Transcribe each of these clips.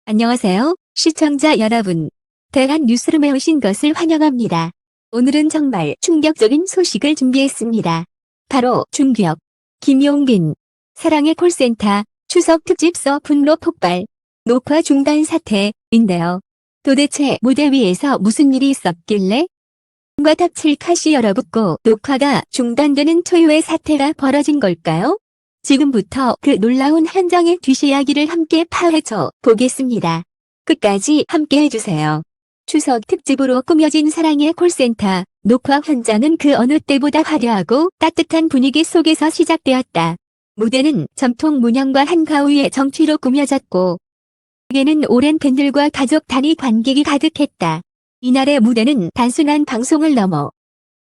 안녕하세요, 시청자 여러분. 대한 뉴스룸에 오신 것을 환영합니다. 오늘은 정말 충격적인 소식을 준비했습니다. 바로 중기역, 김용빈, 사랑의 콜센터, 추석 특집서 분노 폭발, 녹화 중단 사태인데요. 도대체 무대 위에서 무슨 일이 있었길래? 과 닥칠 카시 열어붙고 녹화가 중단되는 초유의 사태가 벌어진 걸까요? 지금부터 그 놀라운 현장의 뒷이야기를 함께 파헤쳐 보겠습니다. 끝까지 함께 해주세요. 추석 특집으로 꾸며진 사랑의 콜센터, 녹화 현장은 그 어느 때보다 화려하고 따뜻한 분위기 속에서 시작되었다. 무대는 전통 문양과 한가위의 정취로 꾸며졌고, 에게는 오랜 팬들과 가족 단위 관객이 가득했다. 이날의 무대는 단순한 방송을 넘어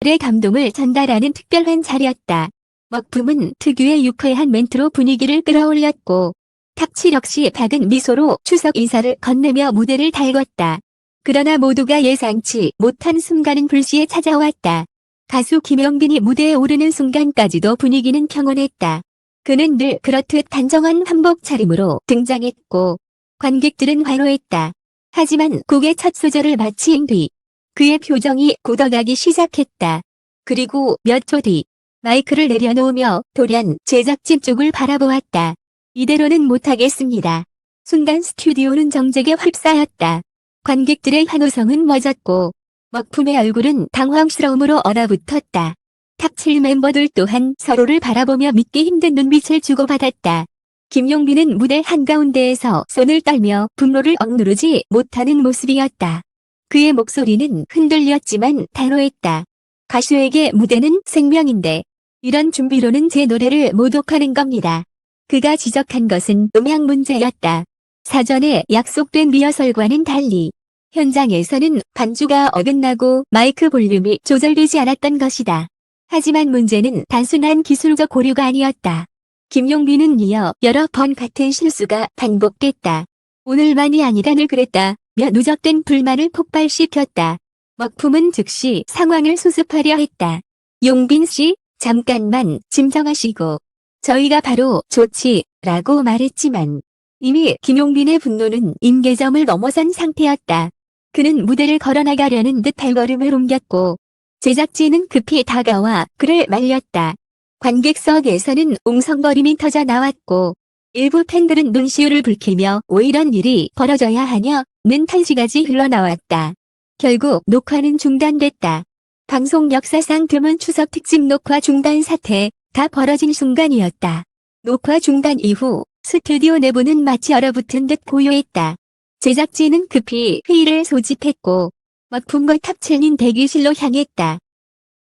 의 감동을 전달하는 특별한 자리였다. 먹품은 특유의 유쾌한 멘트로 분위기를 끌어올렸고, 탁칠 역시 밝은 미소로 추석 인사를 건네며 무대를 달궜다. 그러나 모두가 예상치 못한 순간은 불시에 찾아왔다. 가수 김용빈이 무대에 오르는 순간까지도 분위기는 평온했다. 그는 늘 그렇듯 단정한 한복 차림으로 등장했고, 관객들은 환호했다. 하지만 곡의 첫 소절을 마친 뒤 그의 표정이 굳어가기 시작했다. 그리고 몇 초 뒤 마이크를 내려놓으며 돌연 제작진 쪽을 바라보았다. 이대로는 못하겠습니다. 순간 스튜디오는 정적에 휩싸였다. 관객들의 환호성은 멎었고 먹품의 얼굴은 당황스러움으로 얼어붙었다. 탑7 멤버들 또한 서로를 바라보며 믿기 힘든 눈빛을 주고받았다. 김용빈은 무대 한가운데에서 손을 떨며 분노를 억누르지 못하는 모습이었다. 그의 목소리는 흔들렸지만 단호했다. 가수에게 무대는 생명인데 이런 준비로는 제 노래를 모독하는 겁니다. 그가 지적한 것은 음향 문제였다. 사전에 약속된 리허설과는 달리 현장에서는 반주가 어긋나고 마이크 볼륨이 조절되지 않았던 것이다. 하지만 문제는 단순한 기술적 오류가 아니었다. 김용빈은 이어 여러 번 같은 실수가 반복됐다. 오늘만이 아니라 늘 그랬다. 며 누적된 불만을 폭발시켰다. 먹품은 즉시 상황을 수습하려 했다. 용빈 씨, 잠깐만 진정하시고. 저희가 바로 좋지, 라고 말했지만 이미 김용빈의 분노는 임계점을 넘어선 상태였다. 그는 무대를 걸어나가려는 듯 발걸음을 옮겼고 제작진은 급히 다가와 그를 말렸다. 관객석에서는 웅성거림이 터져 나왔고 일부 팬들은 눈시울을 붉히며 왜 이런 일이 벌어져야 하냐는 탄식까지 흘러나왔다. 결국 녹화는 중단됐다. 방송 역사상 드문 추석 특집 녹화 중단 사태가 벌어진 순간이었다. 녹화 중단 이후 스튜디오 내부는 마치 얼어붙은 듯 고요했다. 제작진은 급히 회의를 소집했고 먹품과 탑7인 대기실로 향했다.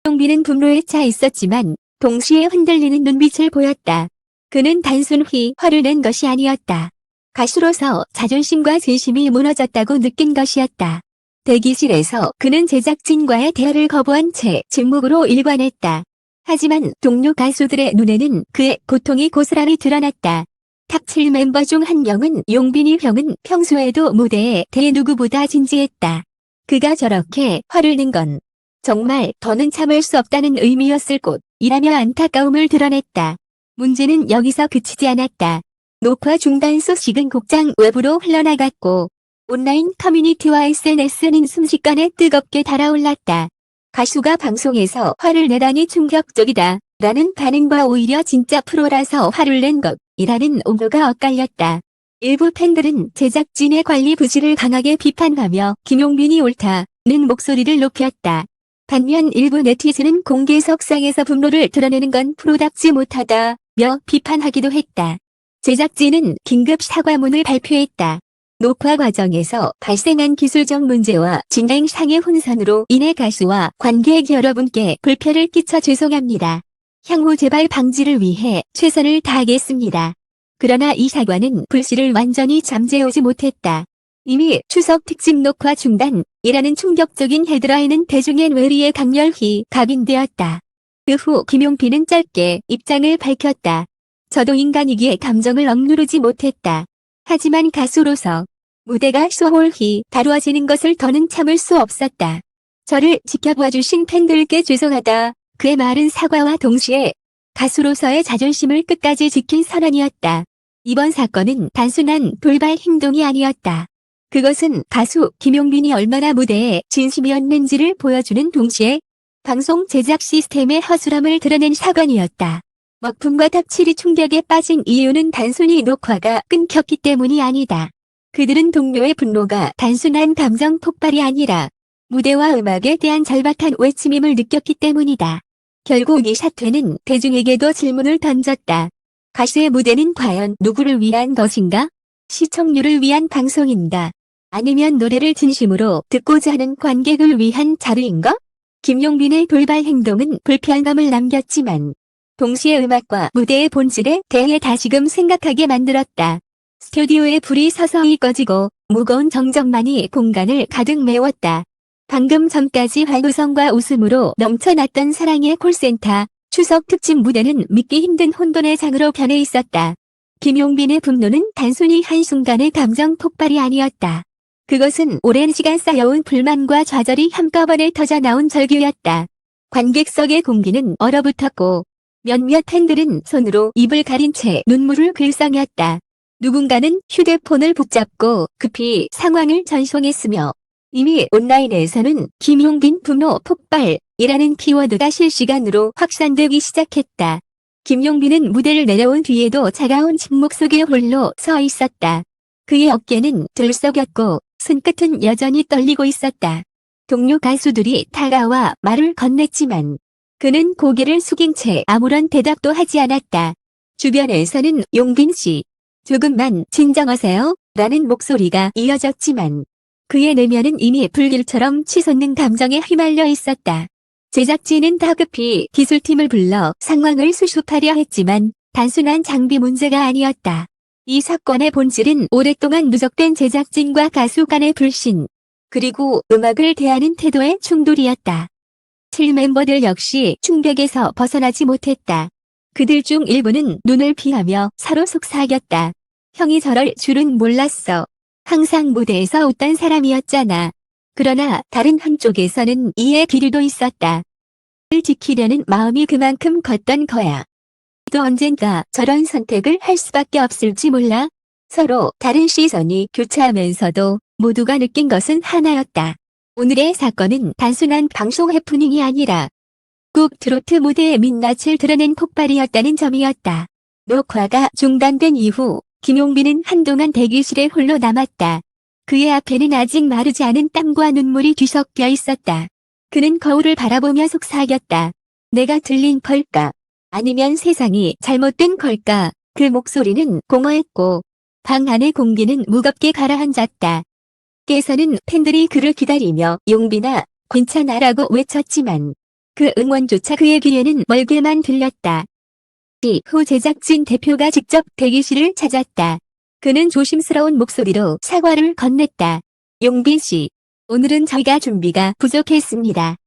용빈은 분노에 차 있었지만 동시에 흔들리는 눈빛을 보였다. 그는 단순히 화를 낸 것이 아니었다. 가수로서 자존심과 진심이 무너졌다고 느낀 것이었다. 대기실에서 그는 제작진과의 대화를 거부한 채 침묵으로 일관했다. 하지만 동료 가수들의 눈에는 그의 고통이 고스란히 드러났다. 탑7 멤버 중 한 명은 용빈이 형은 평소에도 무대에 대해 누구보다 진지했다. 그가 저렇게 화를 낸 건 정말 더는 참을 수 없다는 의미였을 곳이라며 안타까움을 드러냈다. 문제는 여기서 그치지 않았다. 녹화 중단 소식은 곡장 외부로 흘러나갔고 온라인 커뮤니티와 SNS는 순식간에 뜨겁게 달아올랐다. 가수가 방송에서 화를 내다니 충격적이다 라는 반응과 오히려 진짜 프로라서 화를 낸 것이라는 옹호가 엇갈렸다. 일부 팬들은 제작진의 관리 부실을 강하게 비판하며 김용빈이 옳다는 목소리를 높였다. 반면 일부 네티즌은 공개석상에서 분노를 드러내는 건 프로답지 못하다며 비판하기도 했다. 제작진은 긴급 사과문을 발표했다. 녹화 과정에서 발생한 기술적 문제와 진행상의 혼선으로 인해 가수와 관객 여러분께 불편을 끼쳐 죄송합니다. 향후 재발 방지를 위해 최선을 다하겠습니다. 그러나 이 사과는 불씨를 완전히 잠재우지 못했다. 이미 추석 특집 녹화 중단이라는 충격적인 헤드라인은 대중의 뇌리에 강렬히 각인되었다. 그 후 김용빈은 짧게 입장을 밝혔다. 저도 인간이기에 감정을 억누르지 못했다. 하지만 가수로서 무대가 소홀히 다루어지는 것을 더는 참을 수 없었다. 저를 지켜봐주신 팬들께 죄송하다. 그의 말은 사과와 동시에 가수로서의 자존심을 끝까지 지킨 선언이었다. 이번 사건은 단순한 돌발 행동이 아니었다. 그것은 가수 김용빈이 얼마나 무대에 진심이었는지를 보여주는 동시에 방송 제작 시스템의 허술함을 드러낸 사건이었다. 먹품과 탑7이 충격에 빠진 이유는 단순히 녹화가 끊겼기 때문이 아니다. 그들은 동료의 분노가 단순한 감정 폭발이 아니라 무대와 음악에 대한 절박한 외침임을 느꼈기 때문이다. 결국 이 사태는 대중에게도 질문을 던졌다. 가수의 무대는 과연 누구를 위한 것인가? 시청률을 위한 방송인가? 아니면 노래를 진심으로 듣고자 하는 관객을 위한 자료인가? 김용빈의 돌발 행동은 불편감을 남겼지만 동시에 음악과 무대의 본질에 대해 다시금 생각하게 만들었다. 스튜디오에 불이 서서히 꺼지고 무거운 정적만이 공간을 가득 메웠다. 방금 전까지 환호성과 웃음으로 넘쳐났던 사랑의 콜센터 추석 특집 무대는 믿기 힘든 혼돈의 장으로 변해 있었다. 김용빈의 분노는 단순히 한순간의 감정 폭발이 아니었다. 그것은 오랜 시간 쌓여온 불만과 좌절이 한꺼번에 터져나온 절규였다. 관객석의 공기는 얼어붙었고 몇몇 팬들은 손으로 입을 가린 채 눈물을 글썽였다. 누군가는 휴대폰을 붙잡고 급히 상황을 전송했으며 이미 온라인에서는 김용빈 분노 폭발이라는 키워드가 실시간으로 확산되기 시작했다. 김용빈은 무대를 내려온 뒤에도 차가운 침묵 속에 홀로 서 있었다. 그의 어깨는 들썩였고 손끝은 여전히 떨리고 있었다. 동료 가수들이 다가와 말을 건넸지만 그는 고개를 숙인 채 아무런 대답도 하지 않았다. 주변에서는 용빈 씨, 조금만 진정하세요 라는 목소리가 이어졌지만 그의 내면은 이미 불길처럼 치솟는 감정에 휘말려 있었다. 제작진은 다급히 기술팀을 불러 상황을 수습하려 했지만 단순한 장비 문제가 아니었다. 이 사건의 본질은 오랫동안 누적된 제작진과 가수 간의 불신, 그리고 음악을 대하는 태도의 충돌이었다. 7 멤버들 역시 충격에서 벗어나지 못했다. 그들 중 일부는 눈을 피하며 서로 속삭였다. 형이 저럴 줄은 몰랐어. 항상 무대에서 웃던 사람이었잖아. 그러나 다른 한쪽에서는 이해 기류도 있었다. 를 지키려는 마음이 그만큼 컸던 거야. 또 언젠가 저런 선택을 할 수밖에 없을지 몰라. 서로 다른 시선이 교차하면서도 모두가 느낀 것은 하나였다. 오늘의 사건은 단순한 방송 해프닝이 아니라 꼭 트로트 무대의 민낯을 드러낸 폭발이었다는 점이었다. 녹화가 중단된 이후 김용빈은 한동안 대기실에 홀로 남았다. 그의 앞에는 아직 마르지 않은 땀과 눈물이 뒤섞여 있었다. 그는 거울을 바라보며 속삭였다. 내가 들린 걸까? 아니면 세상이 잘못된 걸까? 그 목소리는 공허했고 방 안의 공기는 무겁게 가라앉았다. 밖에서는 팬들이 그를 기다리며 용빈아, 괜찮아라고 외쳤지만 그 응원조차 그의 귀에는 멀게만 들렸다. 이후 제작진 대표가 직접 대기실을 찾았다. 그는 조심스러운 목소리로 사과를 건넸다. 용빈 씨, 오늘은 저희가 준비가 부족했습니다.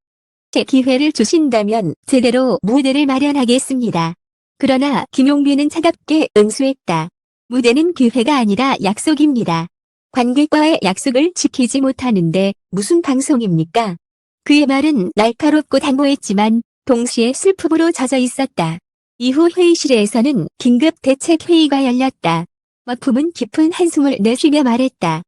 기회를 주신다면 제대로 무대를 마련하겠습니다. 그러나 김용빈은 차갑게 응수했다. 무대는 기회가 아니라 약속입니다. 관객과의 약속을 지키지 못하는데 무슨 방송입니까? 그의 말은 날카롭고 단호했지만 동시에 슬픔으로 젖어 있었다. 이후 회의실에서는 긴급 대책 회의가 열렸다. 먹품은 깊은 한숨을 내쉬며 말했다.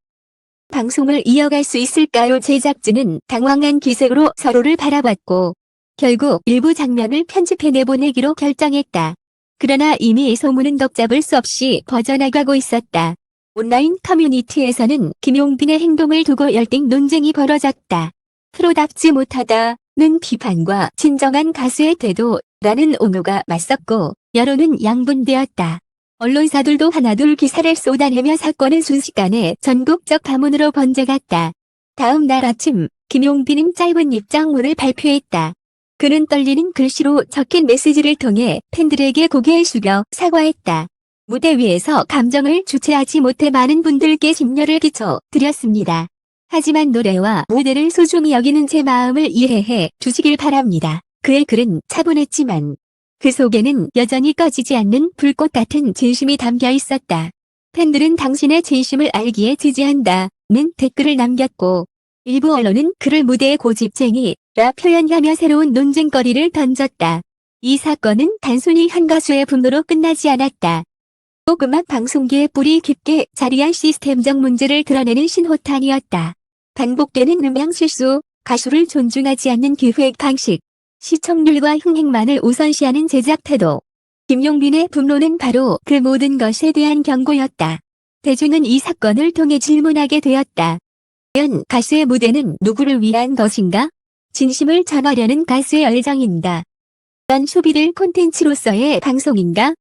방송을 이어갈 수 있을까요? 제작진은 당황한 기색으로 서로를 바라봤고 결국 일부 장면을 편집해 내보내기로 결정했다. 그러나 이미 소문은 걷잡을 수 없이 퍼져나가고 있었다. 온라인 커뮤니티에서는 김용빈의 행동을 두고 열띤 논쟁이 벌어졌다. 프로답지 못하다는 비판과 진정한 가수의 태도라는 옹호가 맞섰고 여론은 양분되었다. 언론사들도 하나둘 기사를 쏟아내며 사건은 순식간에 전국적 파문으로 번져갔다. 다음 날 아침 김용빈은 짧은 입장문을 발표했다. 그는 떨리는 글씨로 적힌 메시지를 통해 팬들에게 고개를 숙여 사과했다. 무대 위에서 감정을 주체하지 못해 많은 분들께 심려를 끼쳐 드렸습니다. 하지만 노래와 무대를 소중히 여기는 제 마음을 이해해 주시길 바랍니다. 그의 글은 차분했지만 그 속에는 여전히 꺼지지 않는 불꽃 같은 진심이 담겨 있었다. 팬들은 당신의 진심을 알기에 지지한다는 댓글을 남겼고 일부 언론은 그를 무대의 고집쟁이라 표현하며 새로운 논쟁거리를 던졌다. 이 사건은 단순히 한 가수의 분노로 끝나지 않았다. 음악 방송계에 뿌리 깊게 자리한 시스템적 문제를 드러내는 신호탄이었다. 반복되는 음향 실수, 가수를 존중하지 않는 기획 방식, 시청률과 흥행만을 우선시하는 제작 태도. 김용빈의 분노는 바로 그 모든 것에 대한 경고였다. 대중은 이 사건을 통해 질문하게 되었다. 과연 가수의 무대는 누구를 위한 것인가? 진심을 전하려는 가수의 열정인가? 이런 소비를 콘텐츠로서의 방송인가?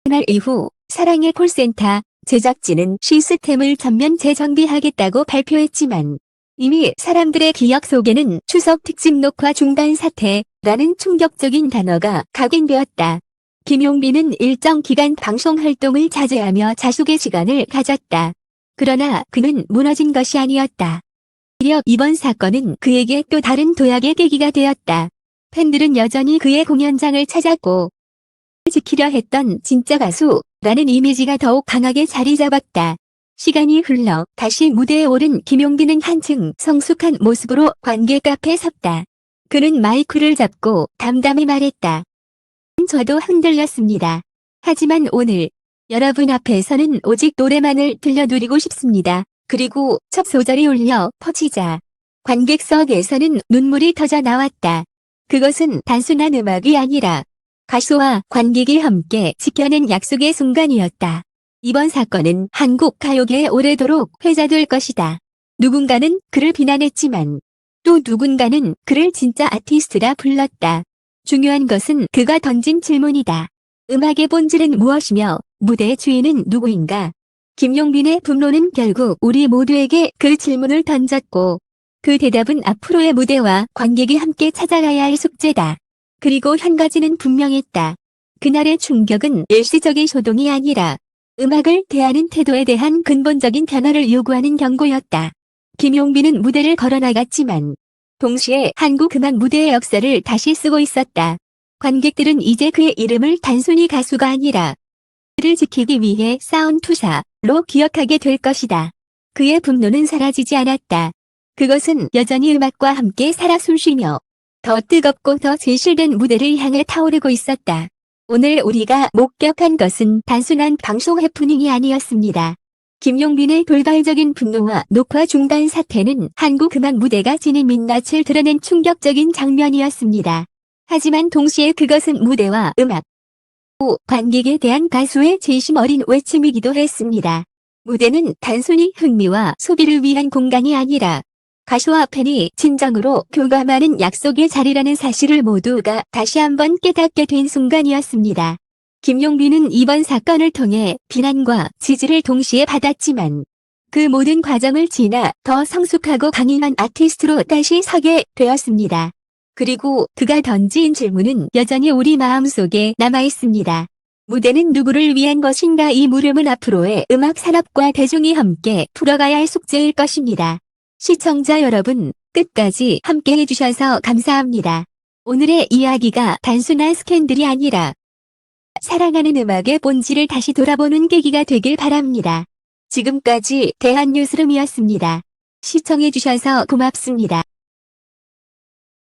그날 이후 사랑의 콜센터 제작진은 시스템을 전면 재정비하겠다고 발표했지만 이미 사람들의 기억 속에는 추석 특집 녹화 중단 사태라는 충격적인 단어가 각인되었다. 김용빈은 일정 기간 방송 활동을 자제하며 자숙의 시간을 가졌다. 그러나 그는 무너진 것이 아니었다. 오히려 이번 사건은 그에게 또 다른 도약의 계기가 되었다. 팬들은 여전히 그의 공연장을 찾았고 지키려 했던 진짜 가수라는 이미지가 더욱 강하게 자리 잡았다. 시간이 흘러 다시 무대에 오른 김용빈은 한층 성숙한 모습으로 관객 앞에 섰다. 그는 마이크를 잡고 담담히 말했다. 저도 흔들렸습니다. 하지만 오늘 여러분 앞에서는 오직 노래만을 들려드리고 싶습니다. 그리고 첫 소절이 울려 퍼지자 관객석에서는 눈물이 터져 나왔다. 그것은 단순한 음악이 아니라 가수와 관객이 함께 지켜낸 약속의 순간이었다. 이번 사건은 한국 가요계에 오래도록 회자될 것이다. 누군가는 그를 비난했지만 또 누군가는 그를 진짜 아티스트라 불렀다. 중요한 것은 그가 던진 질문이다. 음악의 본질은 무엇이며 무대의 주인은 누구인가? 김용빈의 분노는 결국 우리 모두에게 그 질문을 던졌고 그 대답은 앞으로의 무대와 관객이 함께 찾아가야 할 숙제다. 그리고 한 가지는 분명했다. 그날의 충격은 일시적인 소동이 아니라 음악을 대하는 태도에 대한 근본적인 변화를 요구하는 경고였다. 김용빈은 무대를 걸어나갔지만 동시에 한국 음악 무대의 역사를 다시 쓰고 있었다. 관객들은 이제 그의 이름을 단순히 가수가 아니라 그를 지키기 위해 싸운 투사로 기억하게 될 것이다. 그의 분노는 사라지지 않았다. 그것은 여전히 음악과 함께 살아 숨쉬며 더 뜨겁고 더 진실된 무대를 향해 타오르고 있었다. 오늘 우리가 목격한 것은 단순한 방송 해프닝이 아니었습니다. 김용빈의 돌발적인 분노와 녹화 중단 사태는 한국 음악 무대가 지닌 민낯을 드러낸 충격적인 장면이었습니다. 하지만 동시에 그것은 무대와 음악, 또 관객에 대한 가수의 진심 어린 외침이기도 했습니다. 무대는 단순히 흥미와 소비를 위한 공간이 아니라 가수와 팬이 진정으로 교감하는 약속의 자리라는 사실을 모두가 다시 한번 깨닫게 된 순간이었습니다. 김용빈은 이번 사건을 통해 비난과 지지를 동시에 받았지만 그 모든 과정을 지나 더 성숙하고 강인한 아티스트로 다시 서게 되었습니다. 그리고 그가 던진 질문은 여전히 우리 마음속에 남아있습니다. 무대는 누구를 위한 것인가? 이 물음은 앞으로의 음악 산업과 대중이 함께 풀어가야 할 숙제일 것입니다. 시청자 여러분, 끝까지 함께 해주셔서 감사합니다. 오늘의 이야기가 단순한 스캔들이 아니라 사랑하는 음악의 본질을 다시 돌아보는 계기가 되길 바랍니다. 지금까지 대한뉴스룸이었습니다. 시청해주셔서 고맙습니다.